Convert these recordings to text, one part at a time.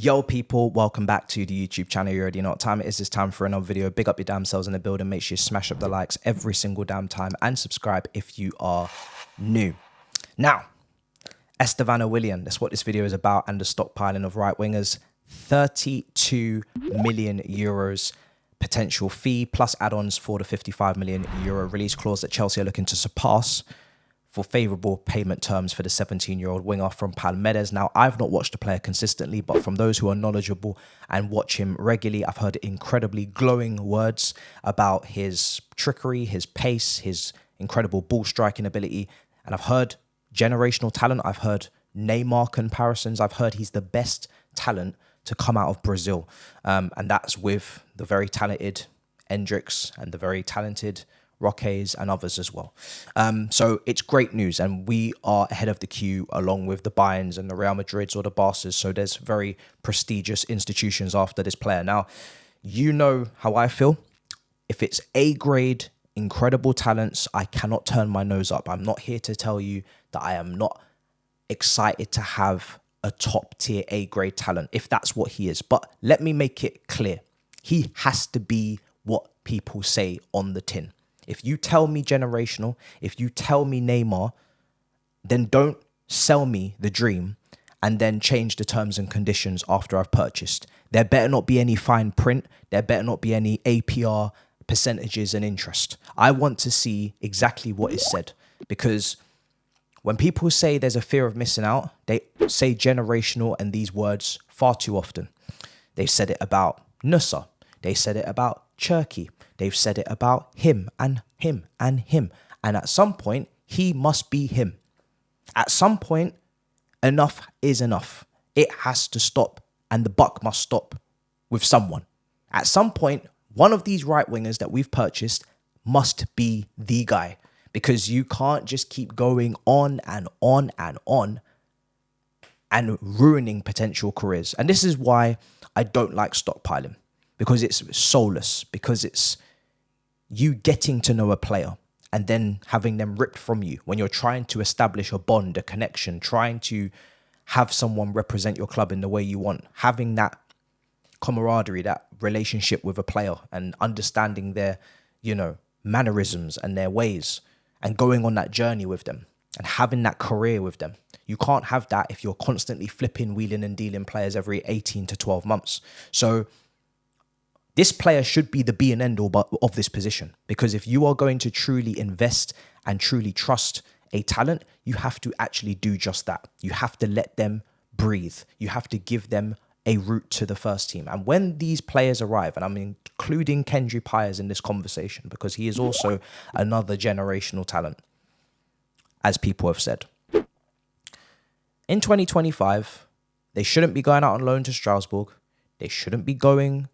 Yo people, welcome back to the YouTube channel. You already know what time it is. It's time for another video. Big up your damn selves in the building. Make sure you smash up the likes every single damn time and subscribe if you are new. Now, Estevao Willian, that's what this video is about, and the stockpiling of right wingers. 32 million euros potential fee plus add-ons for the 55 million euro release clause that Chelsea are looking to surpass for favourable payment terms for the 17-year-old winger from Palmeiras. Now, I've not watched the player consistently, but from those who are knowledgeable and watch him regularly, I've heard incredibly glowing words about his trickery, his pace, his incredible ball striking ability. And I've heard generational talent. I've heard NEYMAR comparisons. I've heard he's the best talent to come out of Brazil. And that's with the very talented Hendricks and the very talented Roques and others as well. So it's great news, and we are ahead of the queue along with the Bayerns and the Real Madrids or the Barças. So there's very prestigious institutions after this player. Now, you know how I feel. If it's A-grade, incredible talents, I cannot turn my nose up. I'm not here to tell you that I am not excited to have a top-tier A-grade talent, if that's what he is. But let me make it clear. He has to be what people say on the tin. If you tell me generational, if you tell me NEYMAR, then don't sell me the dream and then change the terms and conditions after I've purchased. There better not be any fine print. There better not be any APR percentages and interest. I want to see exactly what is said, because when people say there's a fear of missing out, they say generational and these words far too often. They've said it about Nusa. They said it about Cherky. They've said it about him and him and him. And at some point, he must be him. At some point, enough is enough. It has to stop, and the buck must stop with someone. At some point, one of these right wingers that we've purchased must be the guy, because you can't just keep going on and on and on and ruining potential careers. And this is why I don't like stockpiling, because it's soulless, because it's you getting to know a player and then having them ripped from you when you're trying to establish a bond, a connection, trying to have someone represent your club in the way you want, having that camaraderie, that relationship with a player and understanding their, mannerisms and their ways and going on that journey with them and having that career with them. You can't have that if you're constantly flipping, wheeling and dealing players every 18 to 12 months. So this player should be the be and end all of this position, because if you are going to truly invest and truly trust a talent, you have to actually do just that. You have to let them breathe. You have to give them a route to the first team. And when these players arrive, and I'm including KingThabz in this conversation because he is also another generational talent, as people have said. In 2025, they shouldn't be going out on loan to Strasbourg. They shouldn't be going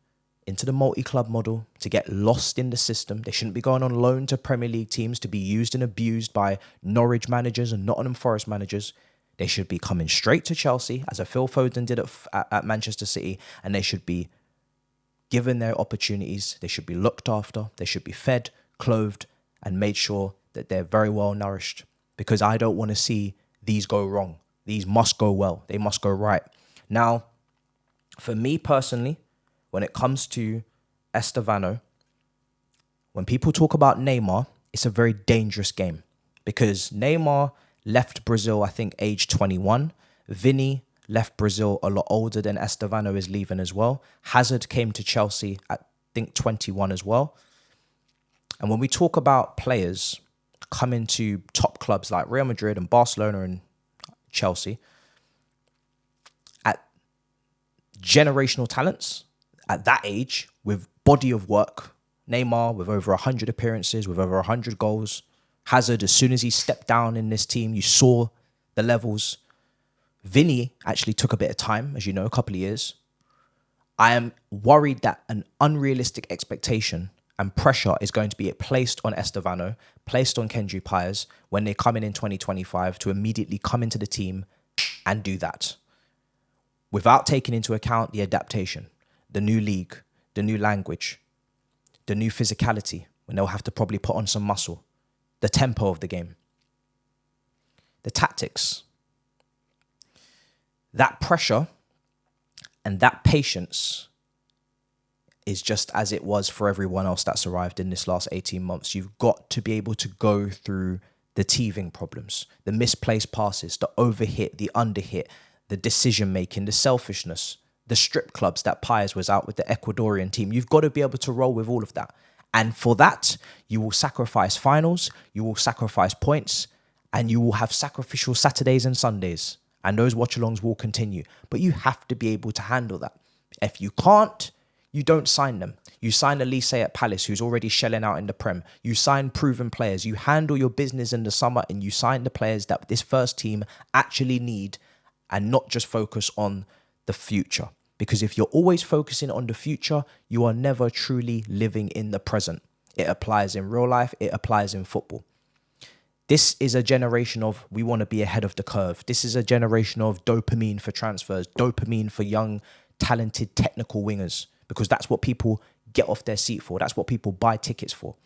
into the multi-club model to get lost in the system. They shouldn't be going on loan to Premier League teams to be used and abused by Norwich managers and Nottingham Forest managers. They should be coming straight to Chelsea, as a Phil Foden did at Manchester City, and they should be given their opportunities. They should be looked after. They should be fed, clothed, and made sure that they're very well nourished, because I don't want to see these go wrong. These must go well. They must go right. Now, for me personally, when it comes to Estevao, when people talk about NEYMAR, it's a very dangerous game, because NEYMAR left Brazil, I think, age 21. Vini left Brazil a lot older than Estevao is leaving as well. Hazard came to Chelsea at, I think, 21 as well. And when we talk about players coming to top clubs like Real Madrid and Barcelona and Chelsea, at generational talents, at that age, with body of work, NEYMAR with over 100 appearances, with over 100 goals. Hazard, as soon as he stepped down in this team, you saw the levels. Vini actually took a bit of time, as you know, a couple of years. I am worried that an unrealistic expectation and pressure is going to be placed on Estevao, placed on KingThabz when they come in 2025 to immediately come into the team and do that, without taking into account the adaptation, the new league, the new language, the new physicality, when they'll have to probably put on some muscle, the tempo of the game, the tactics. That pressure And that patience is just as it was for everyone else that's arrived in this last 18 months. You've got to be able to go through the teething problems, the misplaced passes, the overhit, the underhit, the decision making, the selfishness, the strip clubs that Piers was out with the Ecuadorian team. You've got to be able to roll with all of that. And for that, you will sacrifice finals, you will sacrifice points, and you will have sacrificial Saturdays and Sundays. And those watch-alongs will continue. But you have to be able to handle that. If you can't, you don't sign them. You sign Elise at Palace, who's already shelling out in the Prem. You sign proven players. You handle your business in the summer and you sign the players that this first team actually need and not just focus on the future. Because if you're always focusing on the future, you are never truly living in the present. It applies in real life. It applies in football. This is a generation of we want to be ahead of the curve. This is a generation of dopamine for transfers, dopamine for young, talented, technical wingers, because that's what people get off their seat for. That's what people buy tickets for.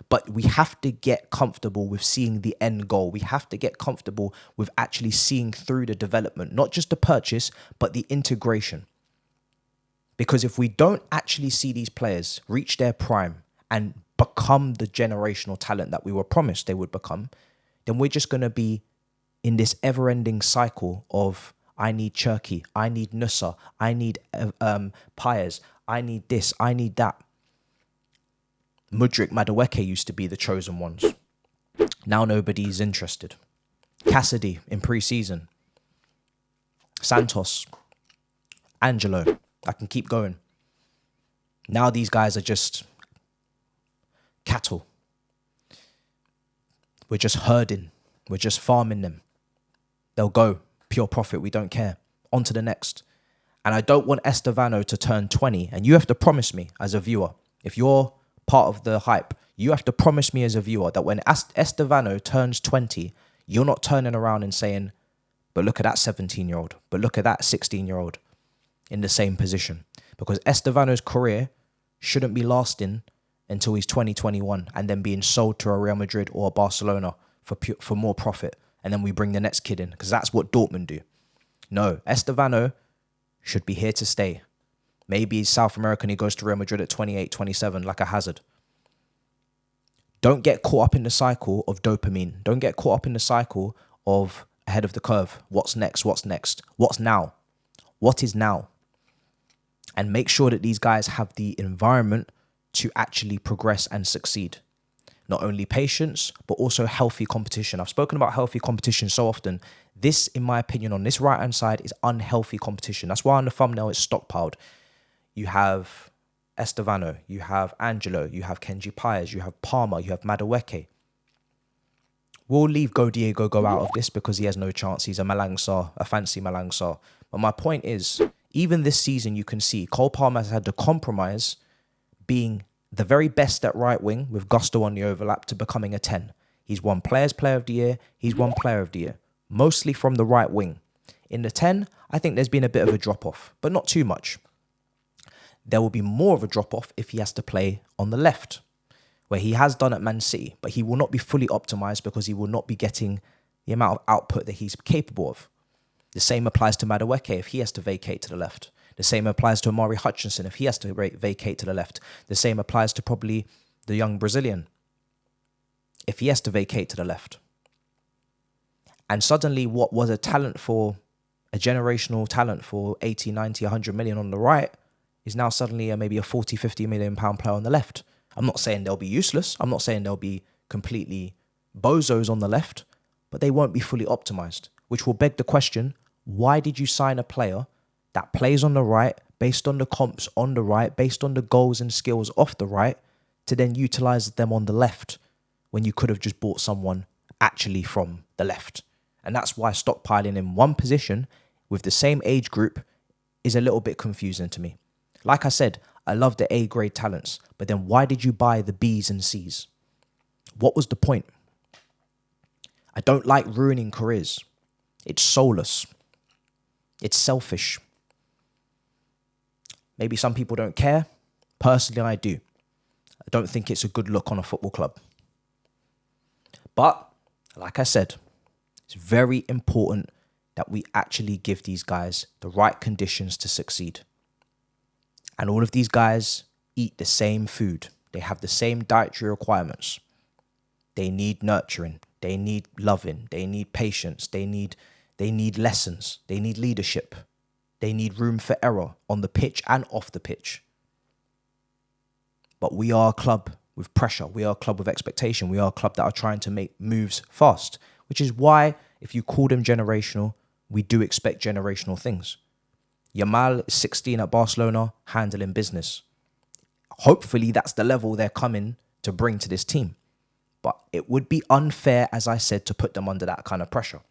But we have to get comfortable with seeing the end goal. We have to get comfortable with actually seeing through the development, not just the purchase, but the integration. Because if we don't actually see these players reach their prime and become the generational talent that we were promised they would become, then we're just going to be in this ever-ending cycle of I need Cherky, I need Nusa, I need Piers, I need this, I need that. Mudryk, Madueke used to be the chosen ones. Now nobody's interested. Cassidy in pre-season. Santos. Angelo. I can keep going. Now these guys are just cattle. We're just herding. We're just farming them. They'll go. Pure profit. We don't care. On to the next. And I don't want Estevao to turn 20. And you have to promise me as a viewer, if you're part of the hype, you have to promise me as a viewer that when Estevao turns 20, you're not turning around and saying, but look at that 17-year-old. But look at that 16-year-old in the same position. Because Estevao's career shouldn't be until he's 2021 and then being sold to a Real Madrid or a Barcelona for more profit. And then we bring the next kid in because that's what Dortmund do. No, Estevao should be here to stay. Maybe he's South American, he goes to Real Madrid at 28, 27, like a Hazard. Don't get caught up in the cycle of dopamine. Don't get caught up in the cycle of ahead of the curve. What's next? What's next? What's now? What is now? And make sure that these guys have the environment to actually progress and succeed. Not only patience, but also healthy competition. I've spoken about healthy competition so often. This, in my opinion, on this right-hand side is unhealthy competition. That's why on the thumbnail it's stockpiled. You have Estevao, you have Angelo, you have Kenji Piers, you have Palmer, you have Madueke. We'll leave Go Diego go out of this because he has no chance. He's a Malang Sarr, a fancy Malang Sarr. But my point is, even this season you can see Cole Palmer has had to compromise being the very best at right wing with gusto on the overlap to becoming a 10. He's won Players Player of the Year. He's won Player of the Year, mostly from the right wing. In the 10, I think there's been a bit of a drop-off, but not too much. There will be more of a drop-off if he has to play on the left, where he has done at Man City, but he will not be fully optimized because he will not be getting the amount of output that he's capable of. The same applies to Madueke if he has to vacate to the left. The same applies to Amari Hutchinson if he has to vacate to the left. The same applies to probably the young Brazilian if he has to vacate to the left. And suddenly what was a generational talent for 80, 90, 100 million on the right is now suddenly maybe a 40, 50 million pound player on the left. I'm not saying they'll be useless. I'm not saying they'll be completely bozos on the left, but they won't be fully optimized, which will beg the question, why did you sign a player that plays on the right, based on the comps on the right, based on the goals and skills off the right, to then utilize them on the left when you could have just bought someone actually from the left? And that's why stockpiling in one position with the same age group is a little bit confusing to me. Like I said, I love the A-grade talents, but then why did you buy the Bs and Cs? What was the point? I don't like ruining careers. It's soulless. It's selfish. Maybe some people don't care. Personally, I do. I don't think it's a good look on a football club. But, like I said, it's very important that we actually give these guys the right conditions to succeed. And all of these guys eat the same food. They have the same dietary requirements. They need nurturing. They need loving. They need patience. They need lessons. They need leadership. They need room for error on the pitch and off the pitch. But we are a club with pressure. We are a club with expectation. We are a club that are trying to make moves fast, which is why if you call them generational, we do expect generational things. Yamal is 16 at Barcelona, handling business. Hopefully that's the level they're coming to bring to this team. But it would be unfair, as I said, to put them under that kind of pressure.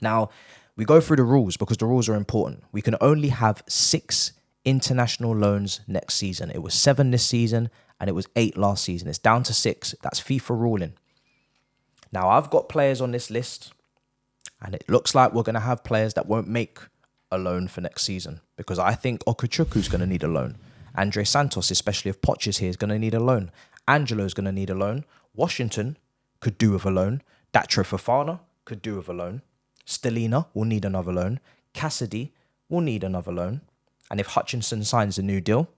Now, we go through the rules because the rules are important. We can only have 6 international loans next season. It was 7 this season and it was 8 last season. It's down to 6. That's FIFA ruling. Now, I've got players on this list and it looks like we're going to have players that won't make a loan for next season because I think Okuchukwu's going to need a loan. Andre Santos, especially if Poch is here, is going to need a loan. Angelo's going to need a loan. Washington could do with a loan. Datro Fofana could do with a loan. Stellina will need another loan. Cassidy will need another loan. And if Hutchinson signs a new deal,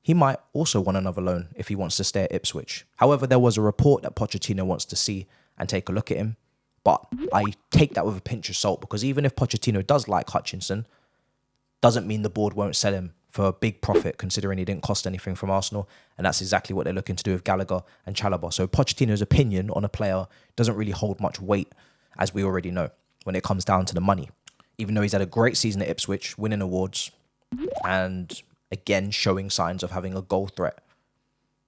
he might also want another loan if he wants to stay at Ipswich. However, there was a report that Pochettino wants to see and take a look at him. But I take that with a pinch of salt because even if Pochettino does like Hutchinson, doesn't mean the board won't sell him for a big profit considering he didn't cost anything from Arsenal. And that's exactly what they're looking to do with Gallagher and Chalobah. So Pochettino's opinion on a player doesn't really hold much weight, as we already know, when it comes down to the money. Even though he's had a great season at Ipswich, winning awards, and again showing signs of having a goal threat.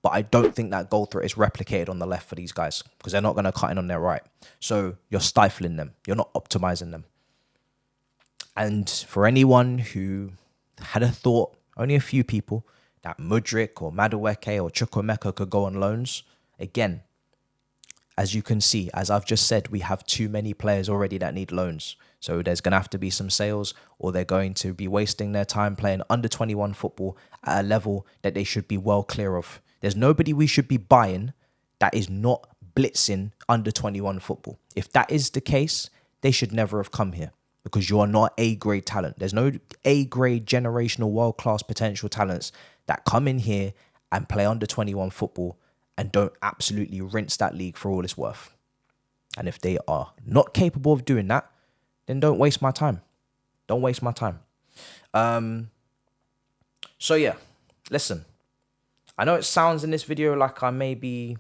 But I don't think that goal threat is replicated on the left for these guys because they're not going to cut in on their right. So you're stifling them. You're not optimizing them. And for anyone who had a thought, only a few people, that Mudryk or Madueke or Chukwuemeka could go on loans, again, as you can see, as I've just said, we have too many players already that need loans. So there's going to have to be some sales or they're going to be wasting their time playing under 21 football at a level that they should be well clear of. There's nobody we should be buying that is not blitzing under 21 football. If that is the case, they should never have come here because you are not A-grade talent. There's no A-grade generational world-class potential talents that come in here and play under 21 football and don't absolutely rinse that league for all it's worth. And if they are not capable of doing that, then don't waste my time. Don't waste my time. So yeah, listen. I know it sounds in this video like I may be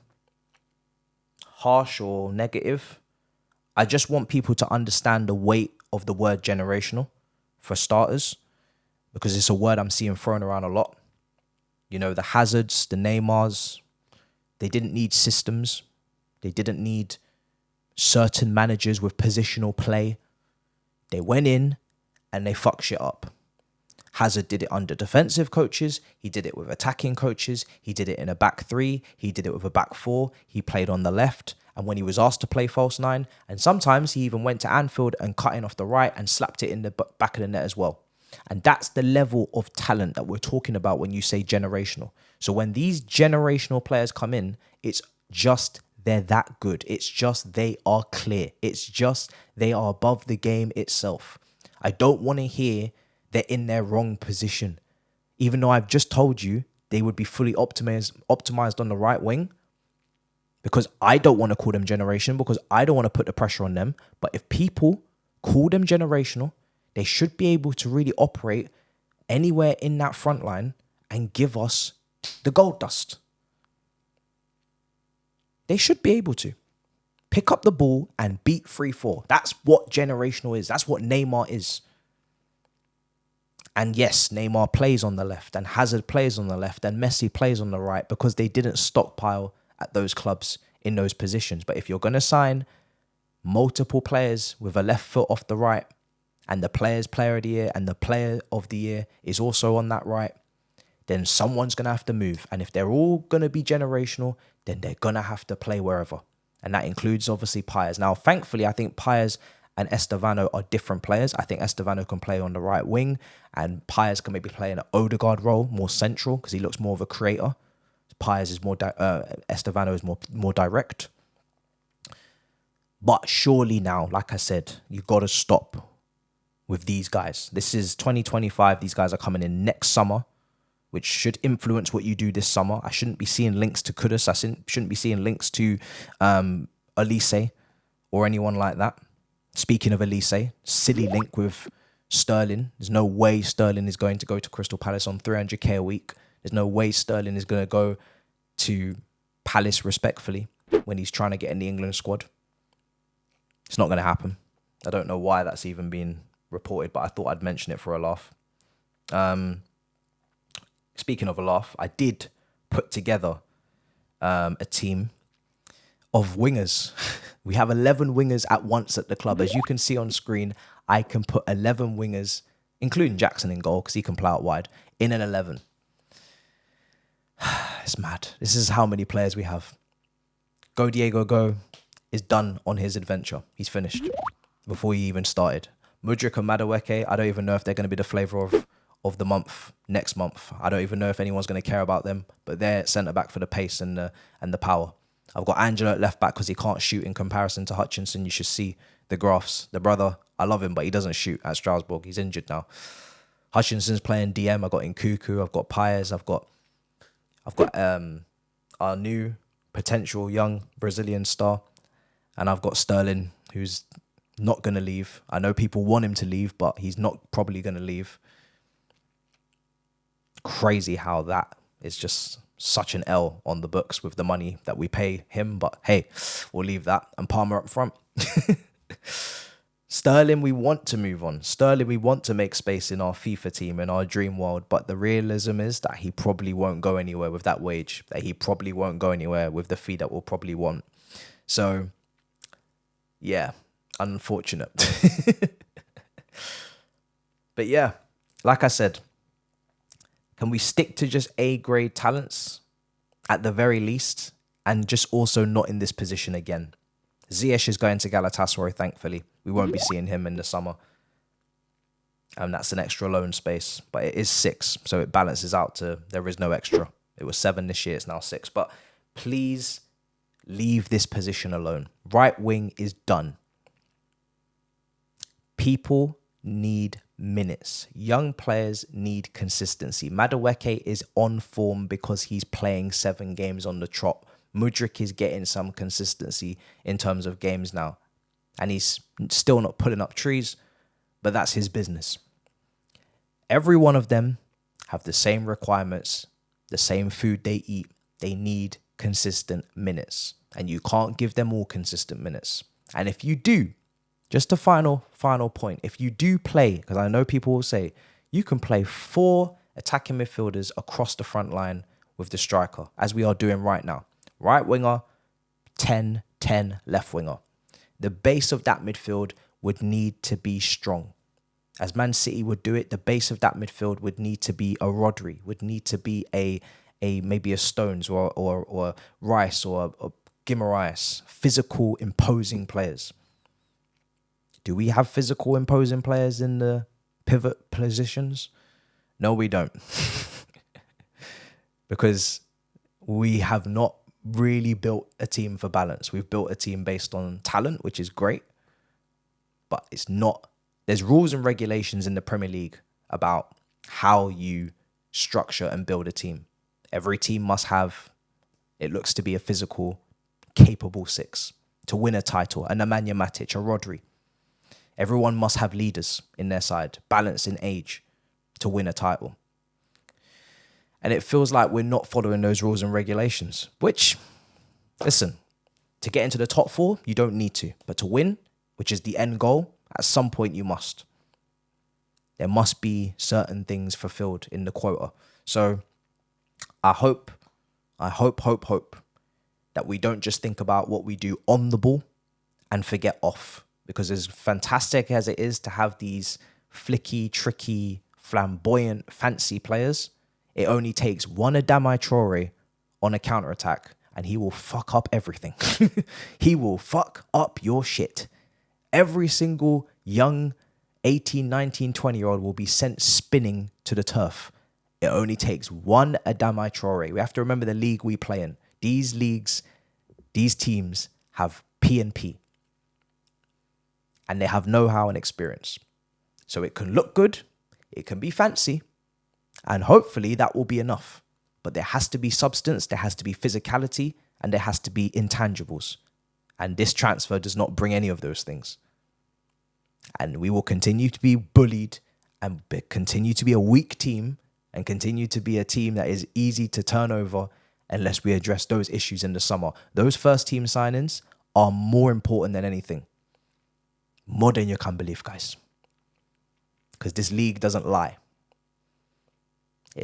harsh or negative. I just want people to understand the weight of the word generational, for starters, because it's a word I'm seeing thrown around a lot. You know, the Hazards, the Neymars, they didn't need systems. They didn't need certain managers with positional play. They went in and they fucked shit up. Hazard did it under defensive coaches. He did it with attacking coaches. He did it in a back 3. He did it with a back 4. He played on the left. And when he was asked to play false 9, and sometimes he even went to Anfield and cut in off the right and slapped it in the back of the net as well. And that's the level of talent that we're talking about when you say generational. So when these generational players come in, it's just they're that good. It's just they are clear. It's just they are above the game itself. I don't want to hear they're in their wrong position. Even though I've just told you they would be fully optimized on the right wing, because I don't want to call them generation, because I don't want to put the pressure on them. But if people call them generational, they should be able to really operate anywhere in that front line and give us the gold dust. They should be able to pick up the ball and beat 3-4. That's what generational is. That's what Neymar is. And yes, Neymar plays on the left and Hazard plays on the left and Messi plays on the right because they didn't stockpile at those clubs in those positions. But if you're going to sign multiple players with a left foot off the right and the player's player of the year and the player of the year is also on that right, then someone's going to have to move. And if they're all going to be generational, then they're going to have to play wherever. And that includes obviously Pires. Now, thankfully, I think Pires and Estevao are different players. I think Estevao can play on the right wing and Pires can maybe play in an Odegaard role, more central, because he looks more of a creator. Pires is more, Estevao is more direct. But surely now, like I said, you've got to stop with these guys. This is 2025. These guys are coming in next summer, which should influence what you do this summer. I shouldn't be seeing links to Kudus. I shouldn't be seeing links to Elise or anyone like that. Speaking of Elise, silly link with Sterling. There's no way Sterling is going to go to Crystal Palace on 300k a week. There's no way Sterling is going to go to Palace respectfully when he's trying to get in the England squad. It's not going to happen. I don't know why that's even been reported, but I thought I'd mention it for a laugh. Speaking of a laugh, I did put together a team of wingers. We have 11 wingers at once at the club. As you can see on screen, I can put 11 wingers, including Jackson in goal, because he can play out wide, in an 11. It's mad. This is how many players we have. Go Diego Go is done on his adventure. He's finished before he even started. Mudryk and Madueke, I don't even know if they're going to be the flavour of the month next month. I don't even know if anyone's going to care about them, but they're centre-back for the pace and the power. I've got Angelo at left-back because he can't shoot in comparison to Hutchinson. You should see the graphs. The brother, I love him, but he doesn't shoot at Strasbourg. He's injured now. Hutchinson's playing DM. I've got Nkuku. I've got Paez. I've got our new potential young Brazilian star. And I've got Sterling, who's not going to leave. I know people want him to leave, but he's not probably going to leave. Crazy how that is just such an L on the books with the money that we pay him. But hey, we'll leave that. And Palmer up front. Sterling, we want to move on. Sterling, we want to make space in our FIFA team, in our dream world. But the realism is that he probably won't go anywhere with that wage. That he probably won't go anywhere with the fee that we'll probably want. So, yeah, unfortunate. But yeah, like I said, can we stick to just A-grade talents at the very least and just also not in this position again? Ziyech is going to Galatasaray, thankfully. We won't be seeing him in the summer. And that's an extra loan space. But it is 6, so it balances out to there is no extra. It was 7 this year, it's now 6. But please leave this position alone. Right wing is done. People need minutes. Young players need consistency. Madueke is on form because he's playing 7 games on the trot. Mudryk is getting some consistency in terms of games now. And he's still not pulling up trees, but that's his business. Every one of them have the same requirements, the same food they eat. They need consistent minutes. And you can't give them all consistent minutes. And if you do, just a final point. If you do play, because I know people will say, you can play 4 attacking midfielders across the front line with the striker, as we are doing right now. Right winger, 10, left winger. The base of that midfield would need to be strong. As Man City would do it, the base of that midfield would need to be a Rodri, would need to be a maybe a Stones or Rice or a Guimaraes. Physical, imposing players. Do we have physical, imposing players in the pivot positions? No, we don't. Because we have not really built a team for balance. We've built a team based on talent, which is great. But it's not... There's rules and regulations in the Premier League about how you structure and build a team. Every team must have... It looks to be a physical, capable 6 to win a title. A Nemanja Matic, a Rodri. Everyone must have leaders in their side, balanced in age, to win a title. And it feels like we're not following those rules and regulations, which, listen, to get into the top 4, you don't need to. But to win, which is the end goal, at some point you must. There must be certain things fulfilled in the quota. So I hope that we don't just think about what we do on the ball and forget off. Because as fantastic as it is to have these flicky, tricky, flamboyant, fancy players, it only takes one Adama Traore on a counter-attack and he will fuck up everything. He will fuck up your shit. Every single young 18, 19, 20-year-old will be sent spinning to the turf. It only takes one Adama Traore. We have to remember the league we play in. These leagues, these teams have P&P. and they have know-how and experience. So it can look good, it can be fancy, and hopefully that will be enough. But there has to be substance, there has to be physicality, and there has to be intangibles. And this transfer does not bring any of those things. And we will continue to be bullied and continue to be a weak team and continue to be a team that is easy to turn over unless we address those issues in the summer. Those first team signings are more important than anything. More than you can believe, guys. Because this league doesn't lie.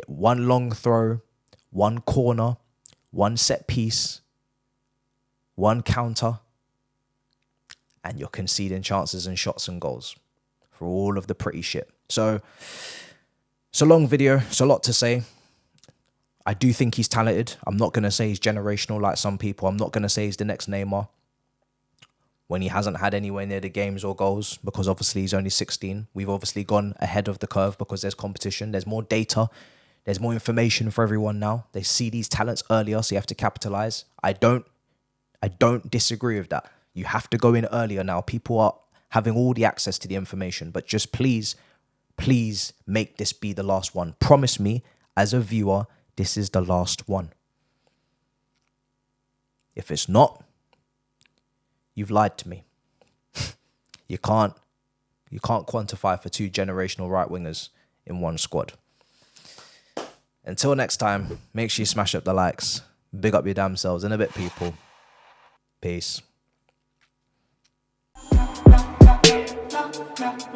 One long throw, one corner, one set piece, one counter, and you're conceding chances and shots and goals for all of the pretty shit. So it's a long video. It's a lot to say. I do think he's talented. I'm not going to say he's generational like some people. I'm not going to say he's the next Neymar when he hasn't had anywhere near the games or goals, because obviously he's only 16. We've obviously gone ahead of the curve because there's competition. There's more data. There's more information for everyone now. They see these talents earlier, so you have to capitalize. I don't disagree with that. You have to go in earlier now. People are having all the access to the information, but just please make this be the last one. Promise me, as a viewer, this is the last one. If it's not, you've lied to me. You can't quantify for two generational right wingers in one squad. Until next time, make sure you smash up the likes. Big up your damn selves. In a bit, people. Peace. We'll be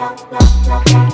right back.